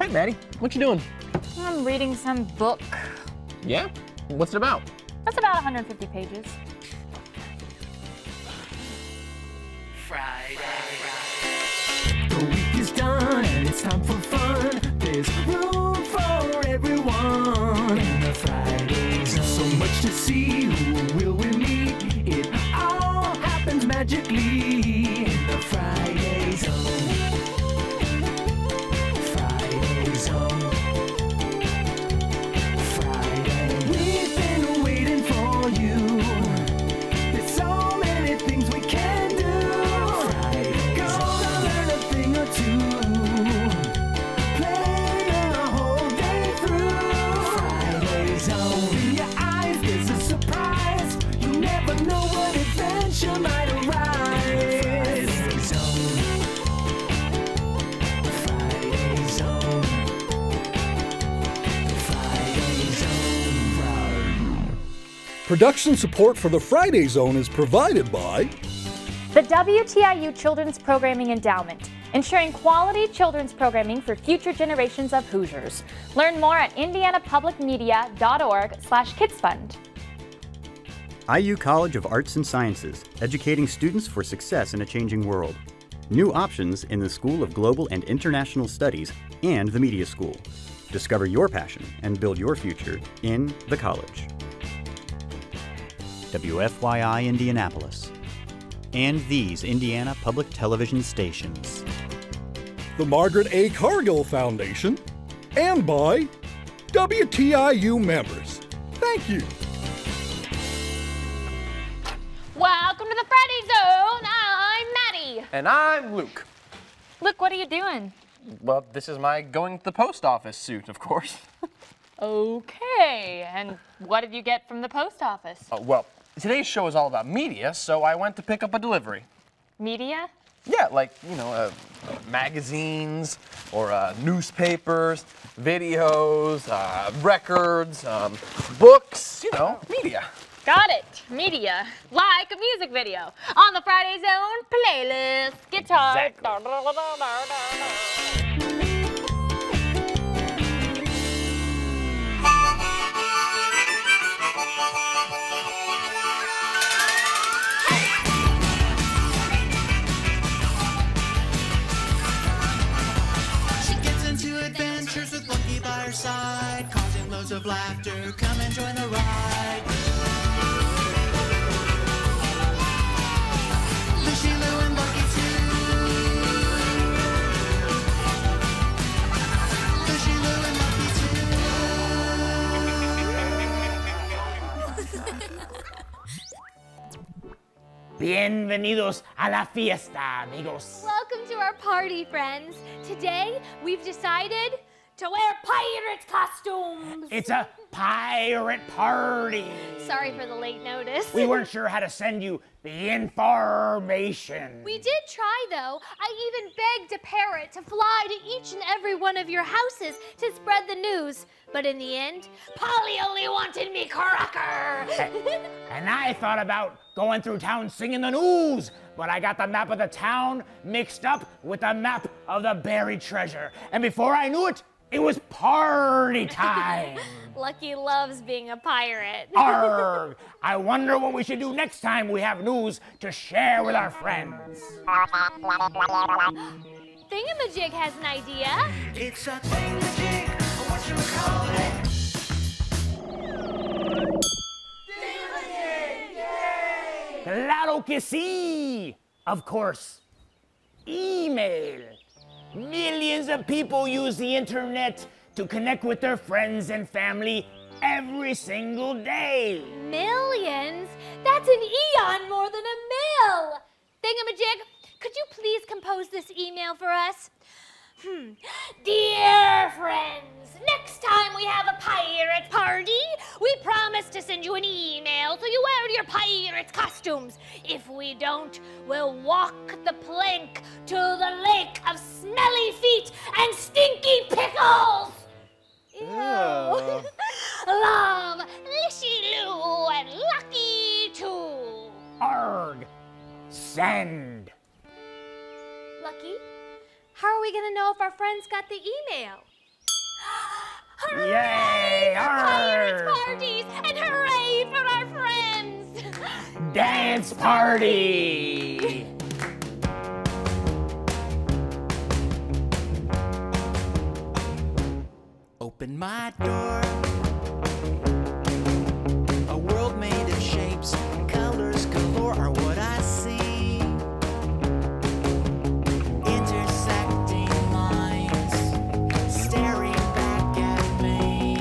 Hey, Maddie, what you doing? I'm reading some book. Yeah? What's it about? That's about 150 pages. Friday. The week is done and it's time for fun. There's room for everyone in the Friday Zone. So much to see, who will we meet? It all happens magically in the Friday Zone. Friday Zone. Friday. We've been waiting for you. There's so many things we can do. Friday. Gonna learn a thing or two. Playing a whole day through. Friday Zone. In your eyes, there's a surprise. You never know what adventure might arise. Friday Zone. Friday Zone. Friday Zone. Production support for the Friday Zone is provided by The WTIU Children's Programming Endowment, ensuring quality children's programming for future generations of Hoosiers. Learn more at indianapublicmedia.org/kidsfund. IU College of Arts and Sciences, educating students for success in a changing world. New options in the School of Global and International Studies and the Media School. Discover your passion and build your future in the college. WFYI Indianapolis. And these Indiana Public Television stations. the Margaret A. Cargill Foundation, and by WTIU members. Thank you. Welcome to the Friday Zone. I'm Maddie. And I'm Luke. Luke, what are you doing? Well, this is my going to the post office suit, of course. Okay, and what did you get from the post office? Well, today's show is all about media, so I went to pick up a delivery. Media? Yeah, like, magazines or newspapers, videos, records, books, media. Got it. Media. Like a music video. On the Friday Zone playlist. Guitar. Exactly. Adventures with Lucky by her side, causing loads of laughter. Come and join the ride. Lucy, Lou, and Lucky too. Lucy, Lou, and Lucky too. Bienvenidos a la fiesta, amigos. Welcome to our party, friends. Today, we've decided to wear pirate costumes. It's a pirate party. Sorry for the late notice. We weren't sure how to send you the information. We did try, though. I even begged a parrot to fly to each and every one of your houses to spread the news. But in the end, Polly only wanted me cracker. And I thought about going through town singing the news, but I got the map of the town mixed up with the map of the buried treasure. And before I knew it, it was party time. Lucky loves being a pirate. Arrgh! I wonder what we should do next time we have news to share with our friends. Thingamajig has an idea. It's a thingamajig. What should we call it? Thingamajig! Yay! Claro que sí! Of course, email. Millions of people use the internet to connect with their friends and family every single day. Millions? That's an eon more than a mill. Thingamajig, could you please compose this email for us? Dear friends, next time we have a pirate party, we promise to send you an email so you wear your pirate costumes. If we don't, we'll walk the plank to the lake of smelly feet and stinky pickles. Ew. Love, Lishy Lou, and Lucky too. Arrgh! Send. Lucky, how are we gonna know if our friends got the email? Hooray Yay! for pirates parties and hooray for our friends! Dance party! Open my door. A world made of shapes, colors galore are what I see. Intersecting lines, staring back at me.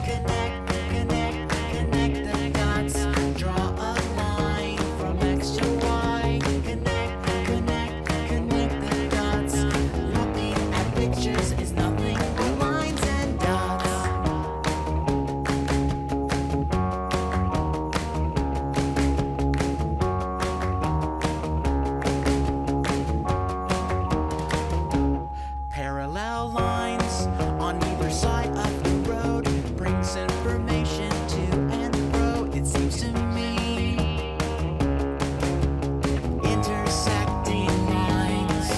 Connect, connect, connect the dots. Draw a line from X to Y. Connect, connect, connect the dots. Looking at pictures is nothing but lines and dots. Parallel lines on either side of the road brings information to and fro, it seems to me. Intersecting lines,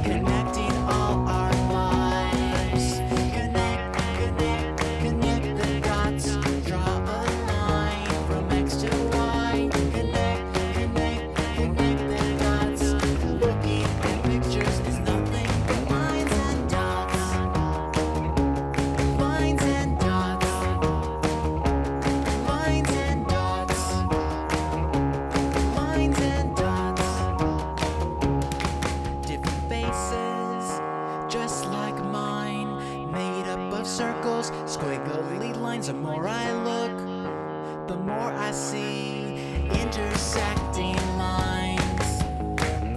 connecting all our lives. Connect, connect, connect the dots. Draw a line from X to Y. Connect, connect, connect the dots. Looking at pictures is nothing but lines and dots. Lines and dots. Lines and dots. Lines and dots. Different faces, just like mine, made up of circles, squiggly lines. The more I look, the more I see intersecting lines.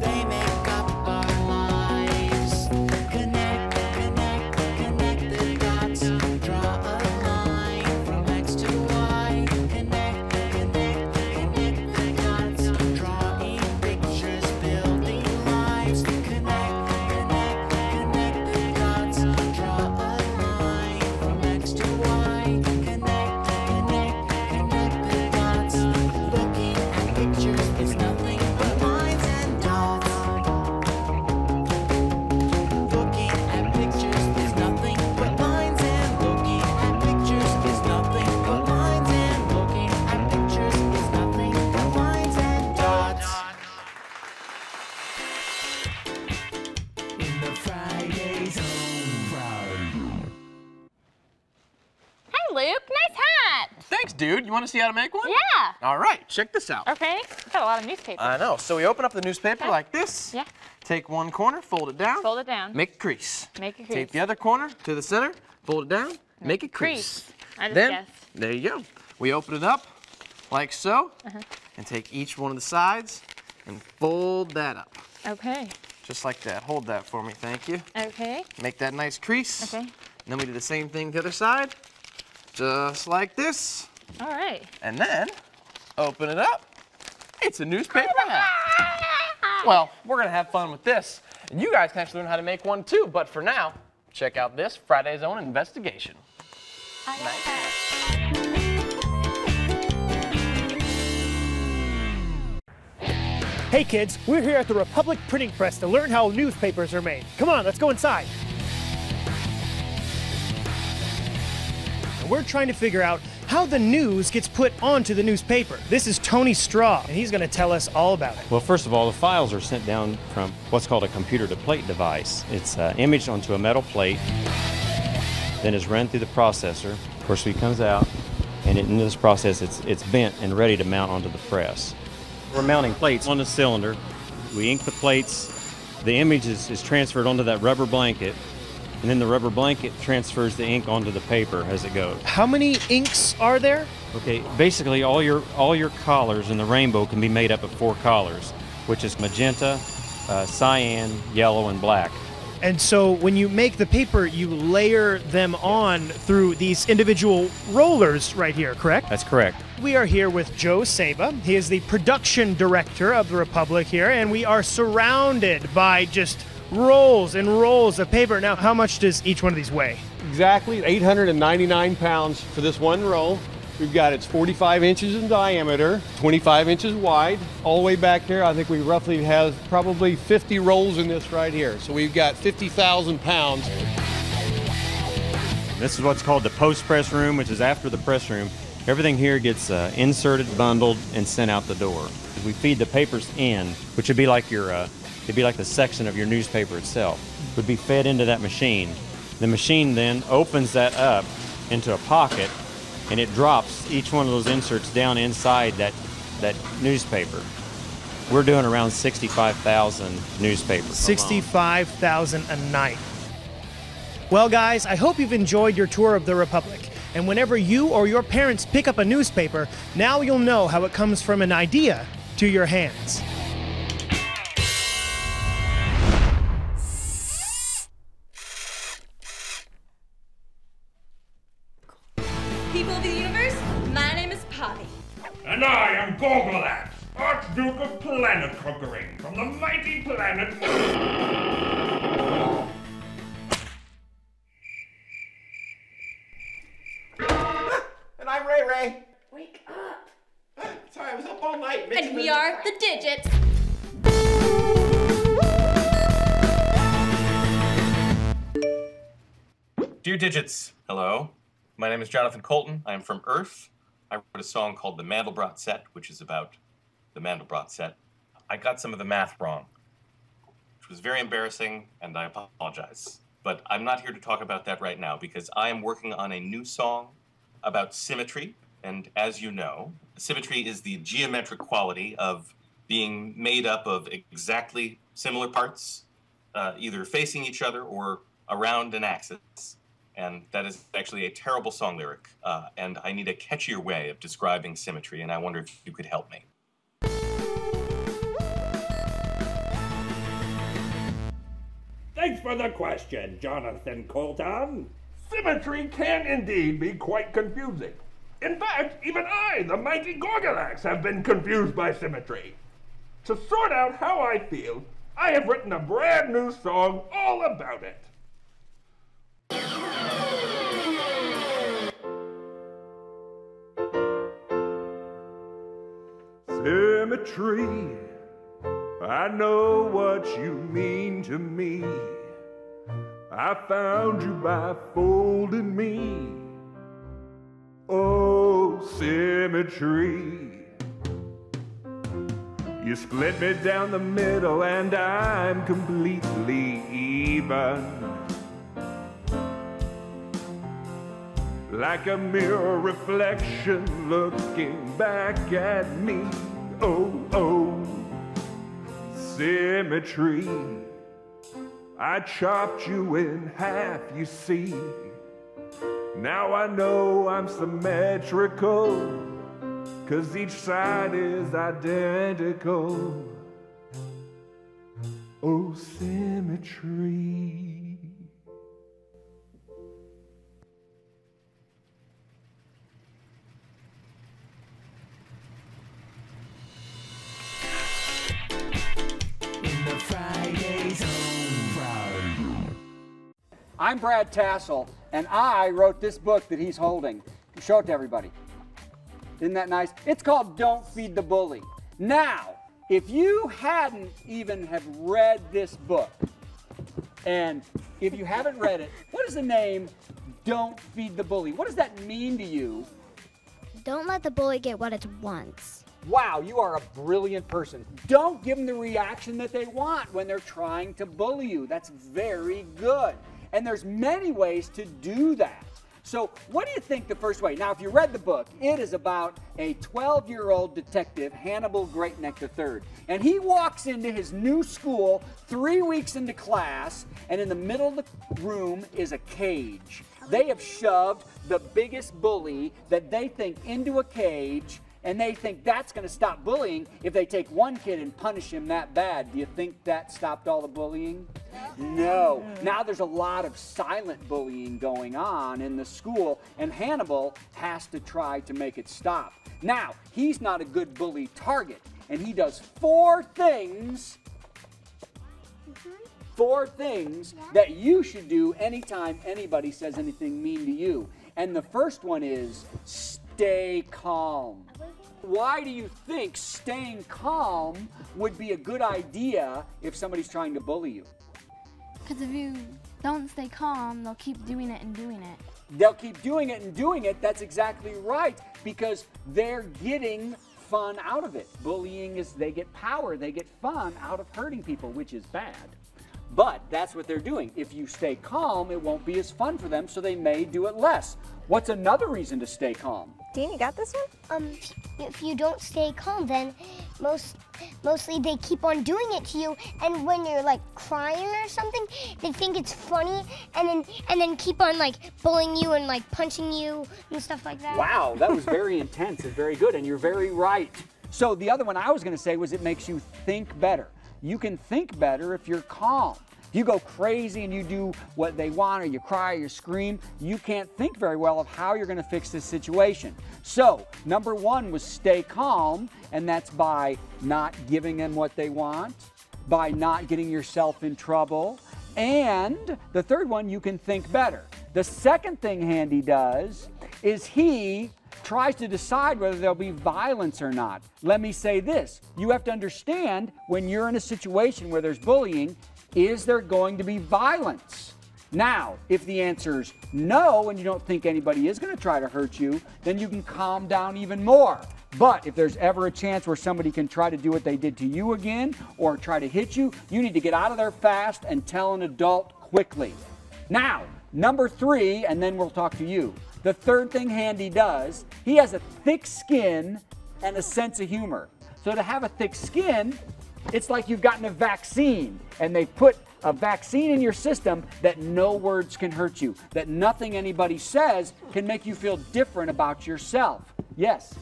They make up our lives. Connect, connect, connect the dots. Draw a line from X to Y. Connect, connect, connect the dots. Drawing pictures, building lives. Connect, connect, connect the dots. Draw a line from X to Y. Connect, connect, connect the dots. Looking at pictures is nothing but lines and dots. Looking at pictures is nothing but lines and looking at pictures is nothing but lines and looking at pictures is nothing but lines and dots. In the Friday Zone. Hey, Luke, nice hat. Thanks, dude. You want to see how to make one? Yeah. All right, check this out. Okay, got a lot of newspapers. I know. So we open up the newspaper Okay. like this. Yeah. Take one corner, fold it down. Fold it down. Make a crease. Make a Take crease. the other corner to the center, fold it down, make a crease. I just Then, guessed. there you go. We open it up like so, Uh-huh. and take each one of the sides and fold that up. Okay. Just like that. Hold that for me, thank you. Okay. Make that nice crease. Okay. And then we do the same thing to the other side, just like this. All right. And then, open it up. It's a newspaper hat. Well, we're gonna have fun with this. And you guys can actually learn how to make one too, but for now, check out this Friday's Own investigation. Hey kids, we're here at the Republic Printing Press to learn how newspapers are made. Come on, let's go inside. And we're trying to figure out how the news gets put onto the newspaper. This is Tony Straw, and he's going to tell us all about it. Well, first of all, the files are sent down from what's called a computer-to-plate device. It's imaged onto a metal plate, then is run through the processor. Of course, it comes out, and in this process, it's bent and ready to mount onto the press. We're mounting plates on the cylinder. We ink the plates. The image is transferred onto that rubber blanket, and then the rubber blanket transfers the ink onto the paper as it goes. How many inks are there? Okay, basically all your collars in the rainbow can be made up of 4 collars, which is magenta, cyan, yellow, and black. And so when you make the paper, you layer them on through these individual rollers right here, correct? That's correct. We are here with Joe Saba. He is the production director of the Republic here, and we are surrounded by just rolls and rolls of paper. Now, how much does each one of these weigh? Exactly 899 pounds for this one roll. We've got it's 45 inches in diameter, 25 inches wide. All the way back here, I think we roughly have probably 50 rolls in this right here. So we've got 50,000 pounds. This is what's called the post-press room, which is after the press room. Everything here gets inserted, bundled, and sent out the door. We feed the papers in, which would be like your, it'd be like the section of your newspaper itself. Would be fed into that machine. The machine then opens that up into a pocket, and it drops each one of those inserts down inside that newspaper. We're doing around 65,000 newspapers. 65,000 a night. Well, guys, I hope you've enjoyed your tour of the Republic. And whenever you or your parents pick up a newspaper, now you'll know how it comes from an idea to your hands. People of the universe, my name is Polly. And I am Gorgolax, Archduke of Planet Conquering, from the mighty planet... And I'm Ray Ray. Wake up. Sorry, I was up all night. And we are the Digits. Dear Digits, hello. My name is Jonathan Colton. I am from Earth. I wrote a song called The Mandelbrot Set, which is about the Mandelbrot set. I got some of the math wrong, which was very embarrassing, and I apologize. But I'm not here to talk about that right now because I am working on a new song about symmetry. And as you know, symmetry is the geometric quality of being made up of exactly similar parts, either facing each other or around an axis. And that is actually a terrible song lyric. And I need a catchier way of describing symmetry, and I wonder if you could help me. Thanks for the question, Jonathan Colton. Symmetry can indeed be quite confusing. In fact, even I, the mighty Gorgolax, have been confused by symmetry. To sort out how I feel, I have written a brand new song all about it. Symmetry, I know what you mean to me. I found you by folding me. Oh, symmetry. You split me down the middle and I'm completely even. Like a mirror reflection looking back at me. Oh, oh, symmetry. I chopped you in half, you see. Now I know I'm symmetrical, 'cause each side is identical. Oh, symmetry. I'm Brad Tassel, and I wrote this book that he's holding. Show it to everybody. Isn't that nice? It's called Don't Feed the Bully. Now, if you hadn't even have read this book, and if you haven't read it, what is the name Don't Feed the Bully? What does that mean to you? Don't let the bully get what it wants. Wow, you are a brilliant person. Don't give them the reaction that they want when they're trying to bully you. That's very good. And there's many ways to do that. So what do you think the first way? Now, if you read the book, it is about a 12-year-old detective, Hannibal Greatneck III. And he walks into his new school 3 weeks into class, and in the middle of the room is a cage. They have shoved the biggest bully that they think into a cage, and they think that's going to stop bullying if they take one kid and punish him that bad. Do you think that stopped all the bullying? No. Now there's a lot of silent bullying going on in the school, and Hannibal has to try to make it stop. Now, he's not a good bully target, and he does 4 things, 4 things that you should do anytime anybody says anything mean to you. And the first one is stay calm. Why do you think staying calm would be a good idea if somebody's trying to bully you? Because if you don't stay calm, they'll keep doing it and doing it. they'll keep doing it and doing it. That's exactly right, because they're getting fun out of it. Bullying is they get power, they get fun out of hurting people, which is bad. But that's what they're doing. If you stay calm, it won't be as fun for them, so they may do it less. What's another reason to stay calm? Dean, you got this one? If you don't stay calm, then mostly they keep on doing it to you, and when you're like crying or something, they think it's funny, and then keep on like bullying you and like punching you and stuff like that. Wow, that was very intense and very good, and you're very right. So the other one I was going to say was it makes you think better. You can think better if you're calm. If you go crazy and you do what they want, or you cry or you scream, you can't think very well of how you're going to fix this situation. So, number one was stay calm, and that's by not giving them what they want, by not getting yourself in trouble, and the third one, you can think better. The second thing Handy does is he tries to decide whether there'll be violence or not. Let me say this, you have to understand when you're in a situation where there's bullying, is there going to be violence? Now, if the answer is no, and you don't think anybody is going to try to hurt you, then you can calm down even more. But if there's ever a chance where somebody can try to do what they did to you again, or try to hit you, you need to get out of there fast and tell an adult quickly. Now, number three, and then we'll talk to you. The third thing Handy does, he has a thick skin and a sense of humor. So to have a thick skin, it's like you've gotten a vaccine, and they put a vaccine in your system that no words can hurt you, that nothing anybody says can make you feel different about yourself. Yes?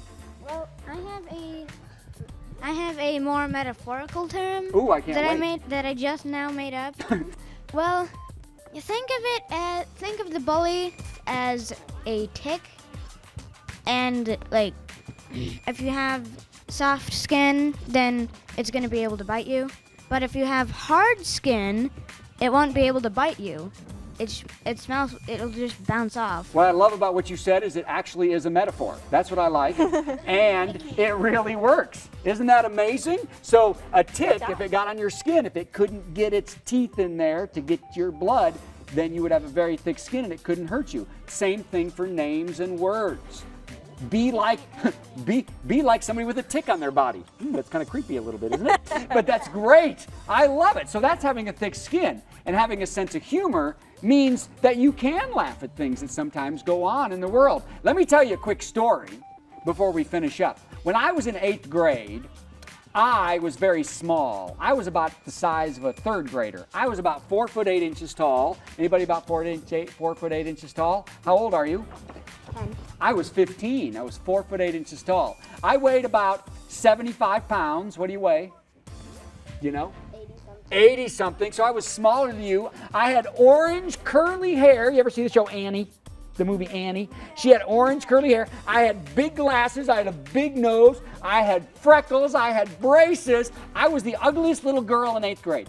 Well, I have a more metaphorical term. Ooh, I can't wait. That I just now made up. Well, you think of the bully as a tick, and like if you have soft skin, then it's going to be able to bite you. But if you have hard skin, it won't be able to bite you. It'll just bounce off. What I love about what you said is it actually is a metaphor. That's what I like. And it really works. Isn't that amazing? So a tick, if it got on your skin, if it couldn't get its teeth in there to get your blood, then you would have a very thick skin and it couldn't hurt you. Same thing for names and words. Be like somebody with a tick on their body. That's kind of creepy a little bit, isn't it? But that's great. I love it. So that's having a thick skin. And having a sense of humor means that you can laugh at things that sometimes go on in the world. Let me tell you a quick story before we finish up. When I was in 8th grade, I was very small. I was about the size of a 3rd grader. I was about 4 foot 8 inches tall. Anybody about 4 foot 8 inches tall? How old are you? 10. I was 15. I was 4 foot 8 inches tall. I weighed about 75 pounds. What do you weigh? You know? 80 something. So I was smaller than you. I had orange curly hair. You ever see the show Annie? The movie Annie? She had orange curly hair. I had big glasses. I had a big nose. I had freckles. I had braces. I was the ugliest little girl in 8th grade.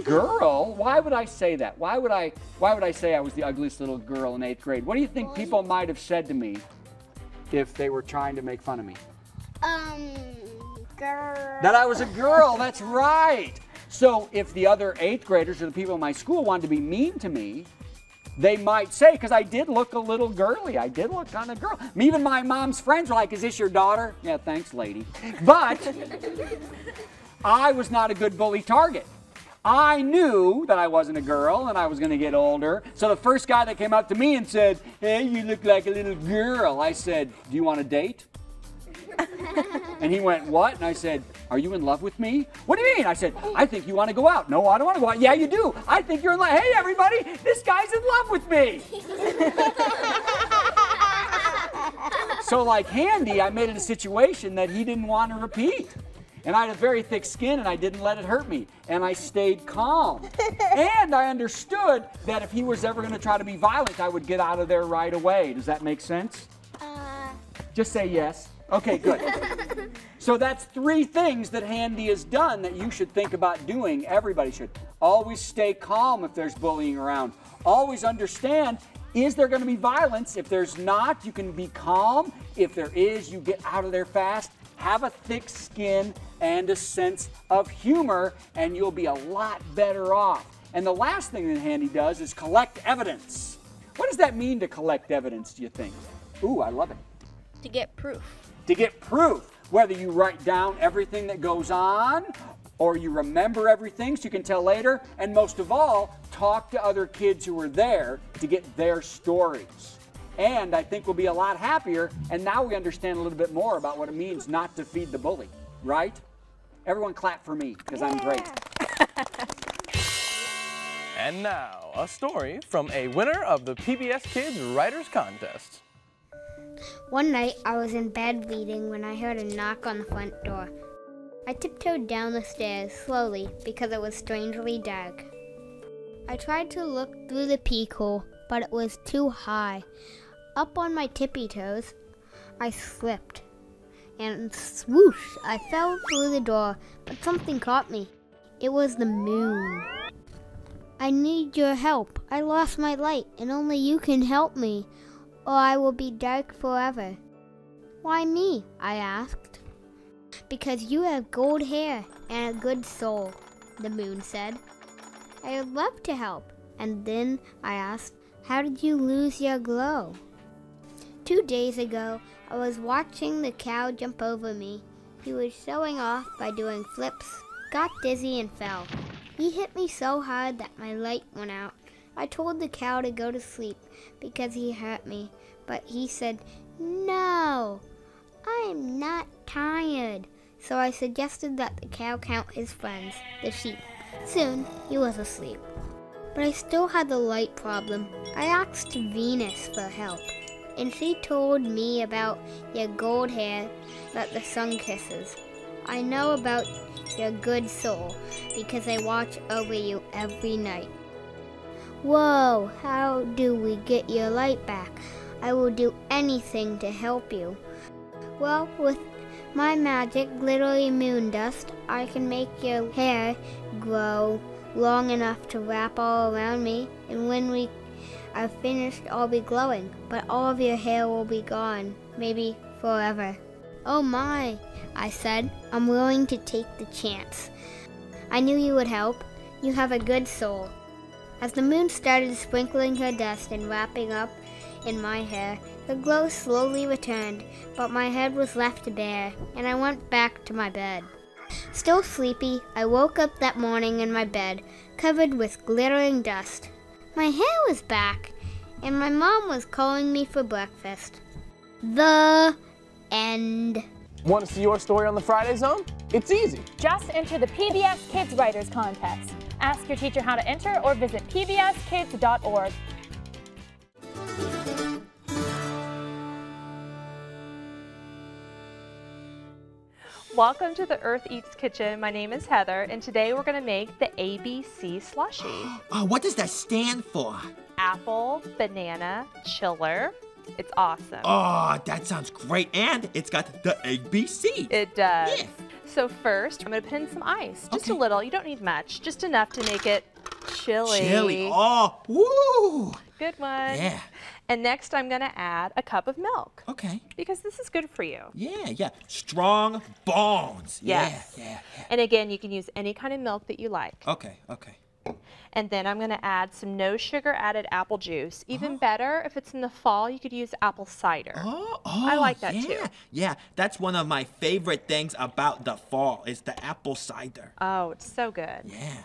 Girl? Why would I say that? Why would I say I was the ugliest little girl in 8th grade? What do you think people might have said to me if they were trying to make fun of me? Girl. That I was a girl, that's right. So if the other 8th graders or the people in my school wanted to be mean to me, they might say, because I did look a little girly. I did look kind of girl. Even my mom's friends were like, is this your daughter? Yeah, thanks, lady. But I was not a good bully target. I knew that I wasn't a girl and I was going to get older. So the first guy that came up to me and said, hey, you look like a little girl, I said, do you want a date? And he went, what? And I said, are you in love with me? What do you mean? I said, I think you want to go out. No, I don't want to go out. Yeah, you do. I think you're in love. Hey, everybody, this guy's in love with me. So like Handy, I made it a situation that he didn't want to repeat. And I had a very thick skin and I didn't let it hurt me. And I stayed calm. And I understood that if he was ever going to try to be violent, I would get out of there right away. Does that make sense? Just say yes. Okay, good. So that's 3 things that Handy has done that you should think about doing. Everybody should. Always stay calm if there's bullying around. Always understand, is there going to be violence? If there's not, you can be calm. If there is, you get out of there fast. Have a thick skin and a sense of humor, and you'll be a lot better off. And the last thing that Handy does is collect evidence. What does that mean to collect evidence, do you think? Ooh, I love it. To get proof. To get proof, whether you write down everything that goes on or you remember everything so you can tell later, and most of all, talk to other kids who were there to get their stories. And I think we'll be a lot happier, and now we understand a little bit more about what it means not to feed the bully, right? Everyone clap for me, because I'm great. And now, a story from a winner of the PBS KIDS Writers Contest. One night, I was in bed reading when I heard a knock on the front door. I tiptoed down the stairs slowly because it was strangely dark. I tried to look through the peephole, but it was too high. Up on my tippy toes, I slipped, and swoosh, I fell through the door, but something caught me. It was the moon. I need your help. I lost my light, and only you can help me, or I will be dark forever. Why me? I asked. Because you have gold hair and a good soul, the moon said. I would love to help. And then I asked, how did you lose your glow? 2 days ago, I was watching the cow jump over me. He was showing off by doing flips, got dizzy and fell. He hit me so hard that my light went out. I told the cow to go to sleep because he hurt me, but he said, no, I'm not tired. So I suggested that the cow count his friends, the sheep. Soon, he was asleep. But I still had the light problem. I asked Venus for help, and she told me about your gold hair that the sun kisses. I know about your good soul because I watch over you every night. Whoa, how do we get your light back? I will do anything to help you. Well, with my magic glittery moon dust, I can make your hair grow long enough to wrap all around me, and when we are finished, I'll be glowing, but all of your hair will be gone, maybe forever. Oh my, I said, I'm willing to take the chance. I knew you would help. You have a good soul. As the moon started sprinkling her dust and wrapping up in my hair, the glow slowly returned, but my head was left bare, and I went back to my bed. Still sleepy, I woke up that morning in my bed, covered with glittering dust. My hair was back, and my mom was calling me for breakfast. The end. Want to see your story on the Friday Zone? It's easy. Just enter the PBS KIDS Writers Contest. Ask your teacher how to enter or visit pbskids.org. Welcome to the Earth Eats Kitchen. My name is Heather, and today we're going to make the ABC slushie. Oh, what does that stand for? Apple, banana, chiller. It's awesome. Oh, that sounds great. And it's got the ABC. It does. Yeah. So first, I'm going to put in some ice. Just a little. You don't need much. Just enough to make it chilly. Chilly. Oh, woo. Good one. Yeah. And next, I'm going to add a cup of milk. Okay. Because this is good for you. Yeah, yeah. Strong bones. Yes. Yeah. And again, you can use any kind of milk that you like. Okay. And then I'm going to add some no sugar added apple juice. Even better, if it's in the fall, you could use apple cider. I like that too. Yeah, that's one of my favorite things about the fall is the apple cider. Oh, it's so good. Yeah.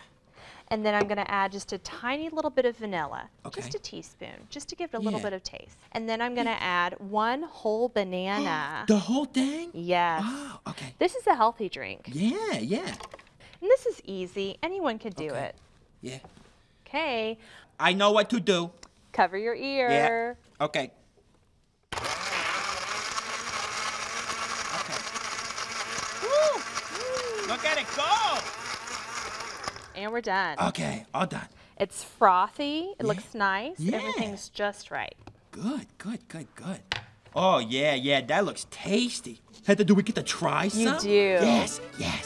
And then I'm going to add just a tiny little bit of vanilla, just a teaspoon, just to give it a little bit of taste. And then I'm going to add 1 whole banana. The whole thing? Yes. Oh, okay. This is a healthy drink. Yeah. And this is easy. Anyone could do it. Yeah. Okay. I know what to do. Cover your ear. Yeah. Okay. Woo! Look at it go! And we're done. Okay, all done. It's frothy. It looks nice. Yeah. Everything's just right. Good. Oh, yeah, that looks tasty. Heather, do we get to try some? You do. Yes,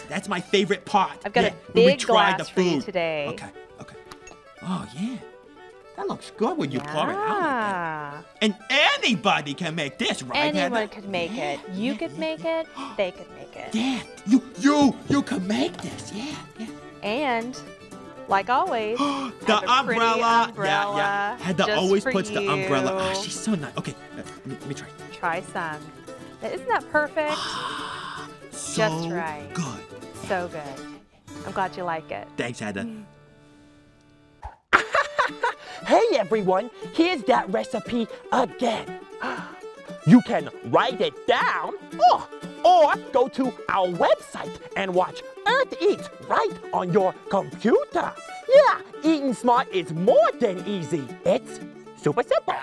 that's my favorite part. I've got a big glass for you today. Okay. Oh, yeah. That looks good when you pour it out like that. And anybody can make this, right, Anyone Heather? could make it. You could make it. They could make it. Yeah, you can make this. Yeah. And Like always. The umbrella. Yeah. Had to always puts the umbrella. Oh, she's so nice. Okay, let me try. Try some. Isn't that perfect? Just right. Good. So good. I'm glad you like it. Thanks, Ada. Hey everyone, here's that recipe again. You can write it down or go to our website and watch Earth Eats right on your computer. Yeah, eating smart is more than easy. It's super simple.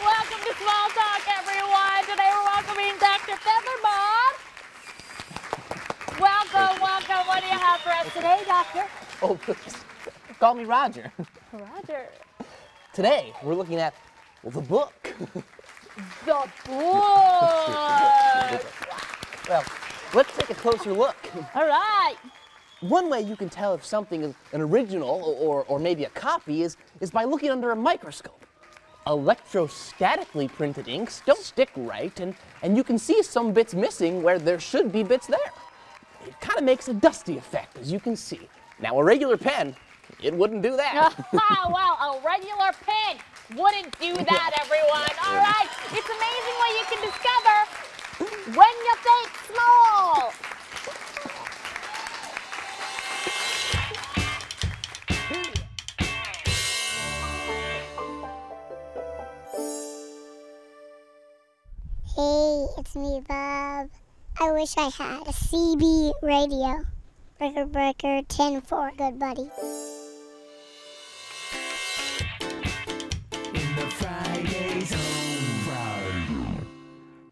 Welcome to Small Talk, everyone. Today we're welcoming Dr. Featherball. Welcome. What do you have for us today, Doctor? Oh, please. Call me Roger. Roger. Today, we're looking at the book. The book. Well, let's take a closer look. All right. One way you can tell if something is an original or maybe a copy is by looking under a microscope. Electrostatically printed inks don't stick right, and you can see some bits missing where there should be bits there. It kind of makes a dusty effect, as you can see. Now, a regular pen, it wouldn't do that. Well, a regular pen wouldn't do that, everyone. All right, it's amazing what you can discover when you think small. Hey, it's me, Bob. I wish I had a CB radio. Breaker 10-4, good buddy.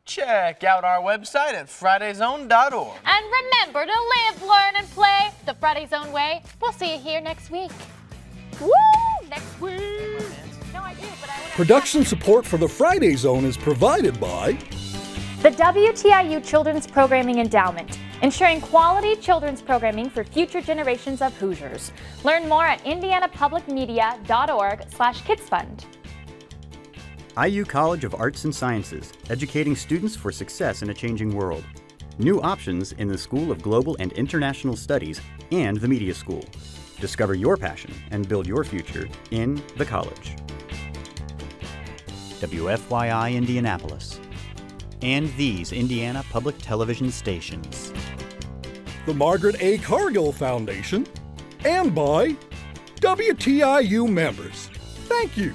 Check out our website at fridayzone.org. And remember to live, learn, and play the Friday Zone way. We'll see you here next week. Woo! Next week. No, I do, but I want to... Production support for the Friday Zone is provided by the WTIU Children's Programming Endowment, ensuring quality children's programming for future generations of Hoosiers. Learn more at indianapublicmedia.org/kidsfund. IU College of Arts and Sciences, educating students for success in a changing world. New options in the School of Global and International Studies and the Media School. Discover your passion and build your future in the college. WFYI Indianapolis. And these Indiana Public Television stations. the Margaret A. Cargill Foundation, and by WTIU members. Thank you.